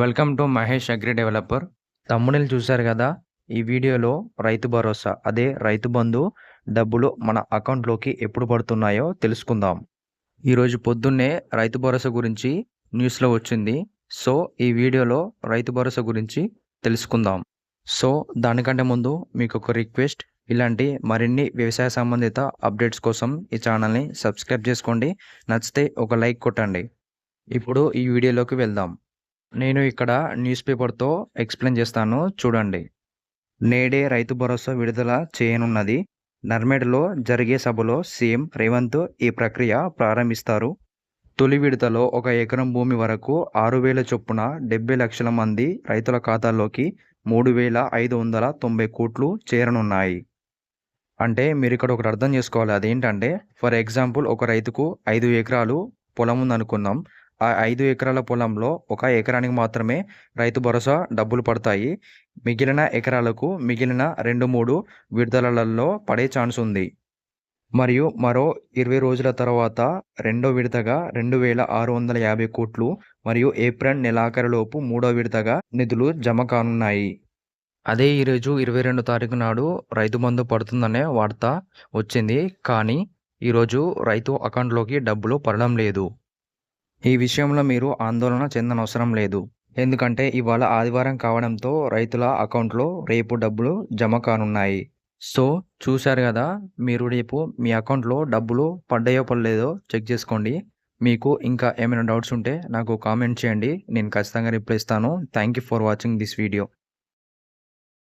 Welcome to Mahesh agri developer. తమ్ముడిని చూశారు కదా. ఈ వీడియోలో రైతు భరోసా అదే రైతు బంధు డబ్బులు మన అకౌంట్లోకి ఎప్పుడు పడుతున్నాయో తెలుసుకుందాం. ఈరోజు పొద్దున్నే రైతు భరోసా గురించి న్యూస్లో వచ్చింది. సో ఈ వీడియోలో రైతు భరోసా గురించి తెలుసుకుందాం. సో దానికంటే ముందు మీకు ఒక రిక్వెస్ట్, ఇలాంటి మరిన్ని వ్యవసాయ సంబంధిత అప్డేట్స్ కోసం ఈ ఛానల్ని సబ్స్క్రైబ్ చేసుకోండి. నచ్చితే ఒక లైక్ కొట్టండి. ఇప్పుడు ఈ వీడియోలోకి వెళ్దాం. నేను ఇక్కడ న్యూస్ పేపర్తో ఎక్స్ప్లెయిన్ చేస్తాను, చూడండి. నేడే రైతు భరోసా విడుదల చేయనున్నది. నర్మేడ్లో జరిగే సభలో సీఎం రేవంత్ ఈ ప్రక్రియ ప్రారంభిస్తారు. తొలి విడతలో 1 ఎకరం భూమి వరకు 6,000 చొప్పున 70 లక్షల మంది రైతుల ఖాతాల్లోకి 3,590 కోట్లు చేరనున్నాయి. అంటే మీరు ఇక్కడ ఒకటి అర్థం చేసుకోవాలి. అదేంటంటే, ఫర్ ఎగ్జాంపుల్, ఒక రైతుకు 5 ఎకరాలు పొలం ఉందనుకుందాం. ఆ 5 ఎకరాల పొలంలో 1 ఎకరానికి మాత్రమే రైతు భరోసా డబ్బులు పడతాయి. మిగిలిన ఎకరాలకు మిగిలిన 2-3 విడతలలో పడే ఛాన్స్ ఉంది. మరియు మరో 20 రోజుల తర్వాత రెండో విడతగా 2,650 కోట్లు మరియు ఏప్రిల్ నెలాఖరులోపు మూడో విడతగా నిధులు జమ కానున్నాయి. అదే ఈరోజు 22 తారీఖు నాడు రైతు బంధు పడుతుందనే వార్త వచ్చింది. కానీ ఈరోజు రైతు అకౌంట్లోకి డబ్బులు పడడం లేదు. ఈ విషయంలో మీరు ఆందోళన చెందనవసరం లేదు. ఎందుకంటే ఇవాళ ఆదివారం కావడంతో రైతుల అకౌంట్లో రేపు డబ్బులు జమ కానున్నాయి. సో చూశారు కదా, మీరు రేపు మీ అకౌంట్లో డబ్బులు పడ్డాయో పడలేదో చెక్ చేసుకోండి. మీకు ఇంకా ఏమైనా డౌట్స్ ఉంటే నాకు కామెంట్ చేయండి. నేను ఖచ్చితంగా రిప్లై ఇస్తాను. Thank you for watching this video.